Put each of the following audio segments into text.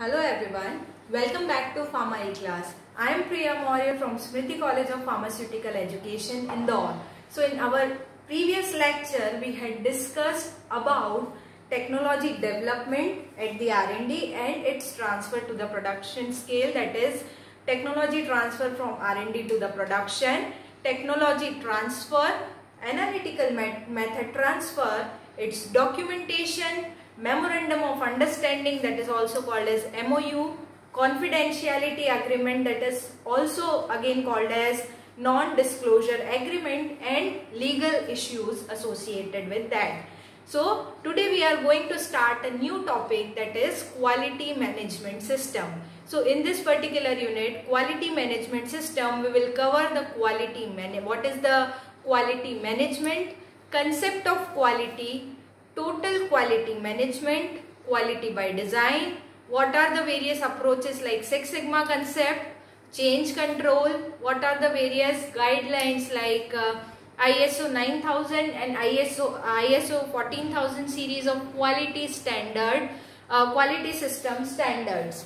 Hello everyone, welcome back to Pharma E-Class. I am Priya Maurya from Smriti College of Pharmaceutical Education, Indore. So in our previous lecture, we had discussed about technology development at the R&D and its transfer to the production scale, that is technology transfer from R&D to the production, technology transfer, analytical method transfer, its documentation, memorandum of understanding, that is also called as MOU, confidentiality agreement, that is also again called as non-disclosure agreement, and legal issues associated with that. So today we are going to start a new topic, that is quality management system. So in this particular unit, quality management system, we will cover the what is the quality management, concept of quality, total quality management, quality by design, what are the various approaches like Six Sigma concept, change control, what are the various guidelines like ISO 9000 and ISO 14000 series of quality system standards.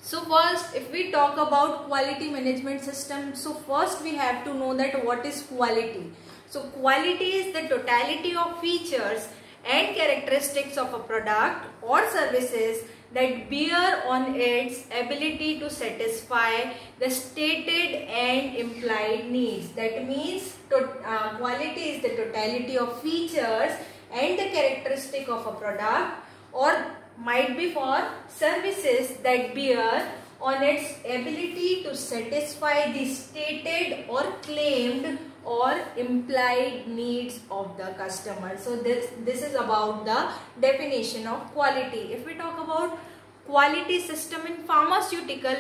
So first, if we talk about quality management system, so first we have to know that what is quality. So quality is the totality of features and characteristics of a product or services that bear on its ability to satisfy the stated and implied needs. That means quality is the totality of features and the characteristic of a product, or might be for services that bear on its ability to satisfy the stated or claimed or implied needs of the customer. So this is about the definition of quality. If we talk about quality system in pharmaceutical,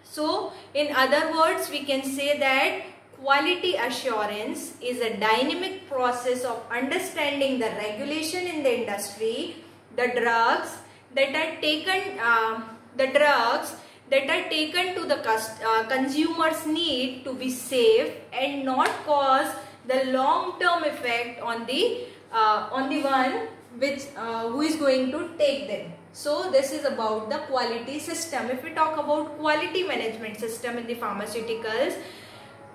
so in other words we can say that quality assurance is a dynamic process of understanding the regulation in the industry, the drugs that are taken to the consumer's need to be safe and not cause the long-term effect on the one who is going to take them. So this is about the quality system. If we talk about quality management system in the pharmaceuticals,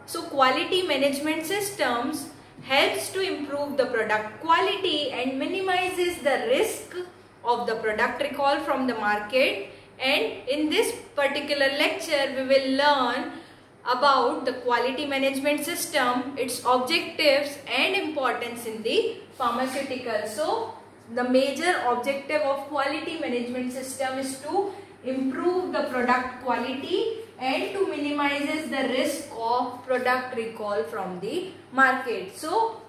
so quality management systems helps to improve the product quality and minimizes the risk of the product recall from the market. And in this particular lecture, we will learn about the quality management system, its objectives and importance in the pharmaceutical. So the major objective of quality management system is to improve the product quality and to minimize the risk of product recall from the market. So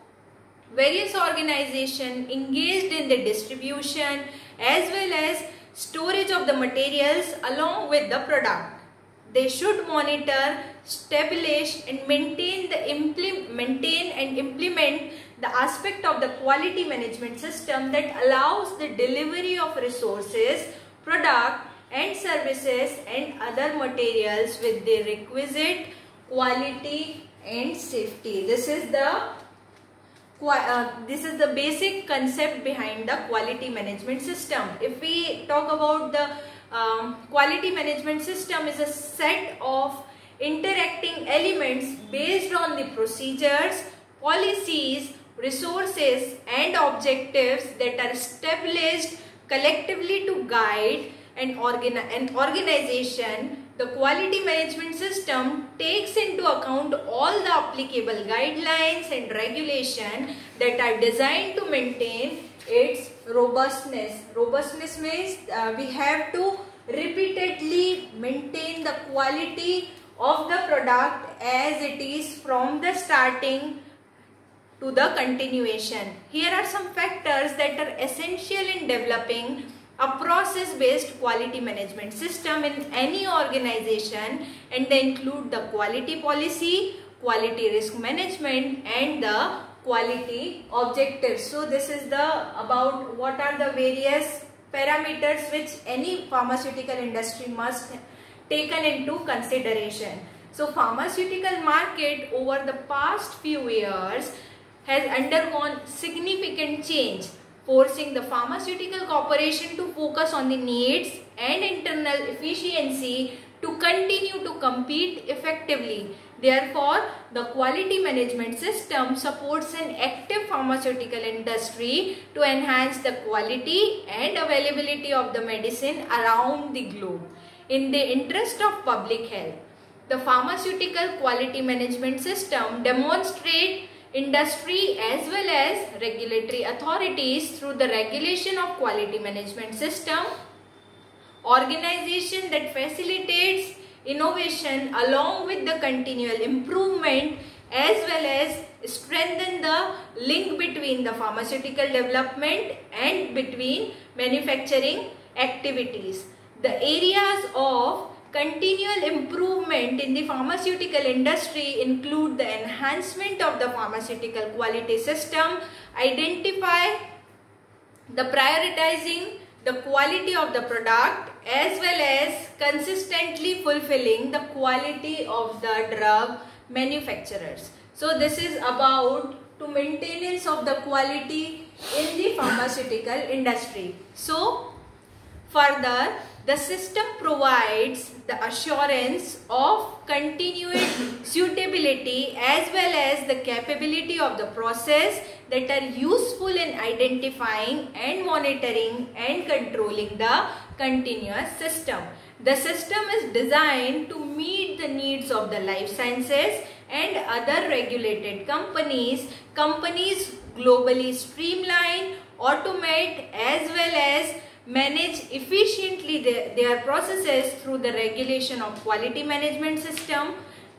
various organizations engaged in the distribution as well as storage of the materials along with the product. They should monitor, establish and maintain and implement the aspect of the quality management system that allows the delivery of resources, product and services and other materials with the requisite quality and safety. This is the basic concept behind the quality management system. If we talk about the quality management system, is a set of interacting elements based on the procedures, policies, resources and objectives that are established collectively to guide an organization. The quality management system takes into account all the applicable guidelines and regulations that are designed to maintain its robustness. Robustness means we have to repeatedly maintain the quality of the product as it is from the starting to the continuation. Here are some factors that are essential in developing a process-based quality management system in any organization, and they include the quality policy, quality risk management and the quality objectives. So this is about what are the various parameters which any pharmaceutical industry must taken into consideration. So pharmaceutical market over the past few years has undergone significant change forcing the pharmaceutical corporation to focus on the needs and internal efficiency to continue to compete effectively. Therefore, the quality management system supports an active pharmaceutical industry to enhance the quality and availability of the medicine around the globe in the interest of public health. The pharmaceutical quality management system demonstrates industry as well as regulatory authorities through the regulation of quality management system, organization that facilitates innovation along with the continual improvement, as well as strengthen the link between the pharmaceutical development and between manufacturing activities. The areas of continual improvement in the pharmaceutical industry include the enhancement of the pharmaceutical quality system, identify the prioritizing the quality of the product, as well as consistently fulfilling the quality of the drug manufacturers. So this is about to maintenance of the quality in the pharmaceutical industry. So further, the system provides the assurance of continued suitability as well as the capability of the process that are useful in identifying and monitoring and controlling the continuous system. The system is designed to meet the needs of the life sciences and other regulated companies globally streamline, automate as well as manage efficiently their processes through the regulation of quality management system.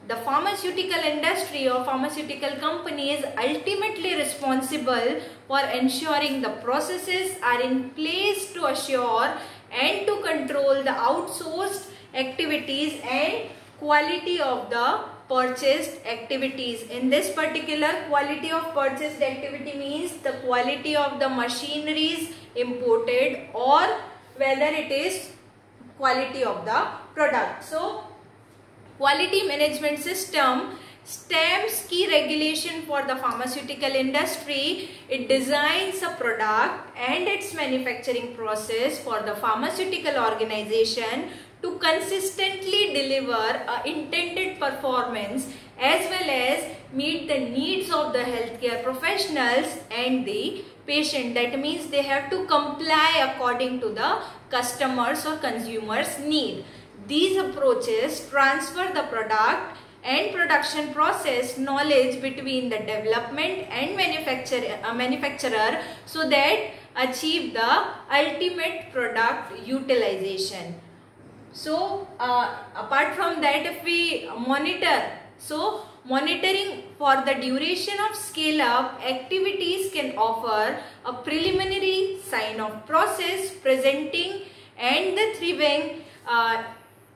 The pharmaceutical industry or pharmaceutical company is ultimately responsible for ensuring the processes are in place to assure and to control the outsourced activities and quality of the purchased activities. In this particular, quality of purchased activity means the quality of the machineries imported or whether it is quality of the product. So quality management system stamps key regulation for the pharmaceutical industry. It designs a product and its manufacturing process for the pharmaceutical organization to consistently deliver intended performance as well as meet the needs of the healthcare professionals and the patient. That means they have to comply according to the customers or consumers' need. These approaches transfer the product and production process knowledge between the development and manufacturer so that achieve the ultimate product utilization. So apart from that, if we monitor, so monitoring for the duration of scale up activities can offer a preliminary sign of process presenting and the thriving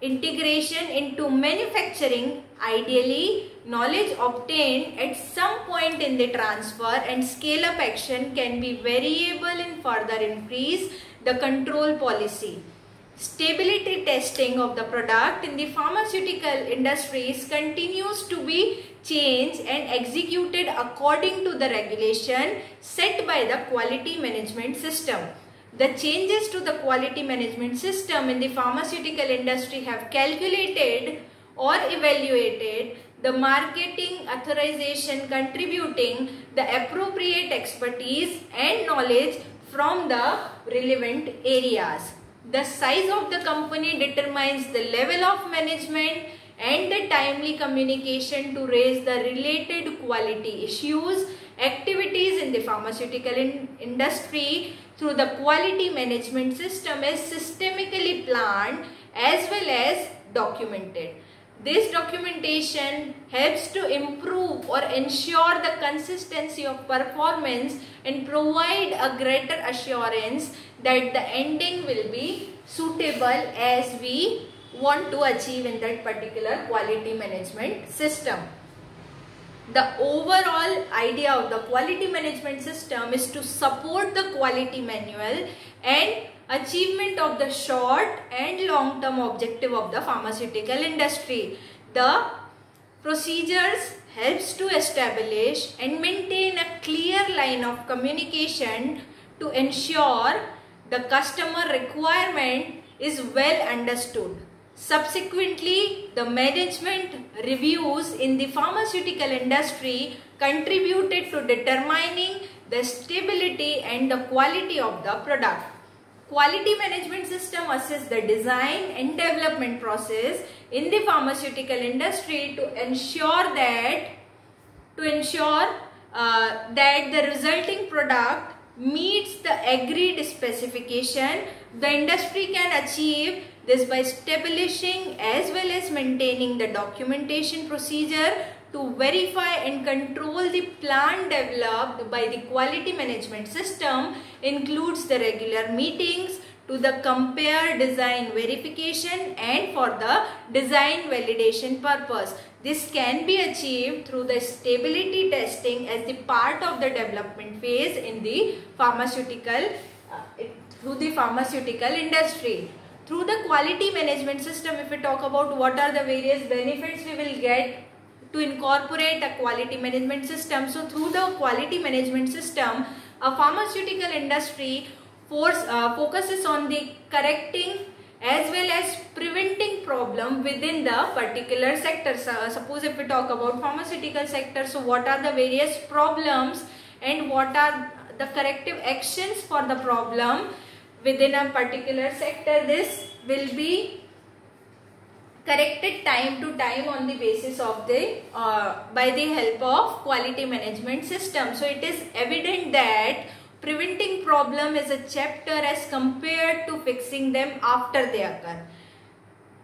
integration into manufacturing. Ideally, knowledge obtained at some point in the transfer and scale up action can be variable and further increase the control policy. Stability testing of the product in the pharmaceutical industries continues to be changed and executed according to the regulation set by the quality management system. The changes to the quality management system in the pharmaceutical industry have calculated or evaluated the marketing authorization, contributing the appropriate expertise and knowledge from the relevant areas. The size of the company determines the level of management and the timely communication to raise the related quality issues. Activities in the pharmaceutical industry through the quality management system is systemically planned as well as documented. This documentation helps to improve or ensure the consistency of performance and provide a greater assurance that the ending will be suitable as we want to achieve in that particular quality management system. The overall idea of the quality management system is to support the quality manual and achievement of the short and long term objective of the pharmaceutical industry. The procedures helps to establish and maintain a clear line of communication to ensure the customer requirement is well understood. Subsequently, the management reviews in the pharmaceutical industry contributed to determining the stability and the quality of the product. Quality management system assists the design and development process in the pharmaceutical industry to ensure that the resulting product meets the agreed specification. The industry can achieve this by establishing as well as maintaining the documentation procedure to verify and control the plan developed by the quality management system. Includes the regular meetings to the compare design verification and for the design validation purpose. This can be achieved through the stability testing as the part of the development phase in the pharmaceutical industry. Through the quality management system, if we talk about what are the various benefits we will get to incorporate a quality management system. So through the quality management system, a pharmaceutical industry focuses on the correcting as well as preventing problem within the particular sector. Suppose if we talk about pharmaceutical sector, so what are the various problems and what are the corrective actions for the problem within a particular sector. This will be corrected time to time on the basis of the by the help of quality management system. So it is evident that preventing problem is a chapter as compared to fixing them after they occur.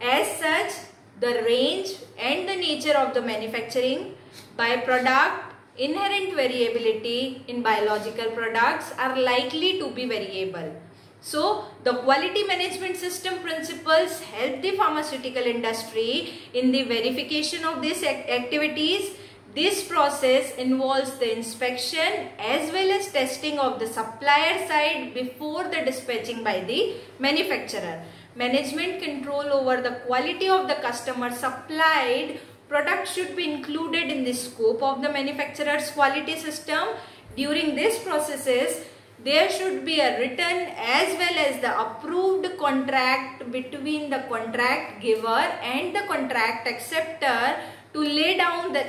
As such, the range and the nature of the manufacturing byproduct, inherent variability in biological products are likely to be variable. So, the quality management system principles help the pharmaceutical industry in the verification of these activities. This process involves the inspection as well as testing of the supplier side before the dispatching by the manufacturer. Management control over the quality of the customer supplied product should be included in the scope of the manufacturer's quality system. During these processes, there should be a written as well as the approved contract between the contract giver and the contract acceptor to lay down the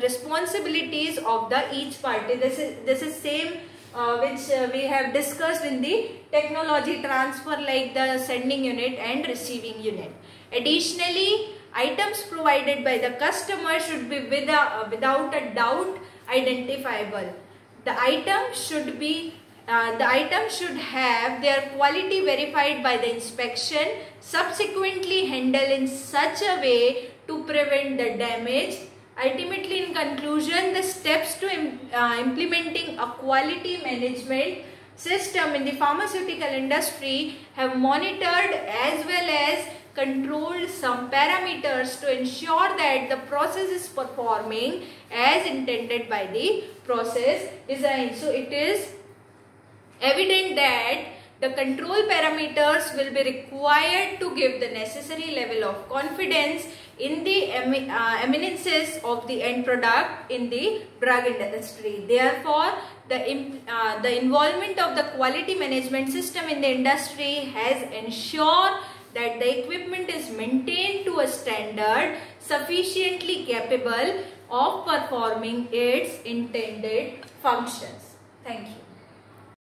responsibilities of the each party. This is same which we have discussed in the technology transfer, like the sending unit and receiving unit. Additionally, items provided by the customer should be without a doubt identifiable. The item should have their quality verified by the inspection, subsequently handled in such a way to prevent the damage. Ultimately, in conclusion, the steps to implementing a quality management system in the pharmaceutical industry have monitored as well as controlled some parameters to ensure that the process is performing as intended by the process design. So, it is evident that the control parameters will be required to give the necessary level of confidence in the eminences of the end product in the drug industry. Therefore, the involvement of the quality management system in the industry has ensured that the equipment is maintained to a standard sufficiently capable of performing its intended functions. Thank you.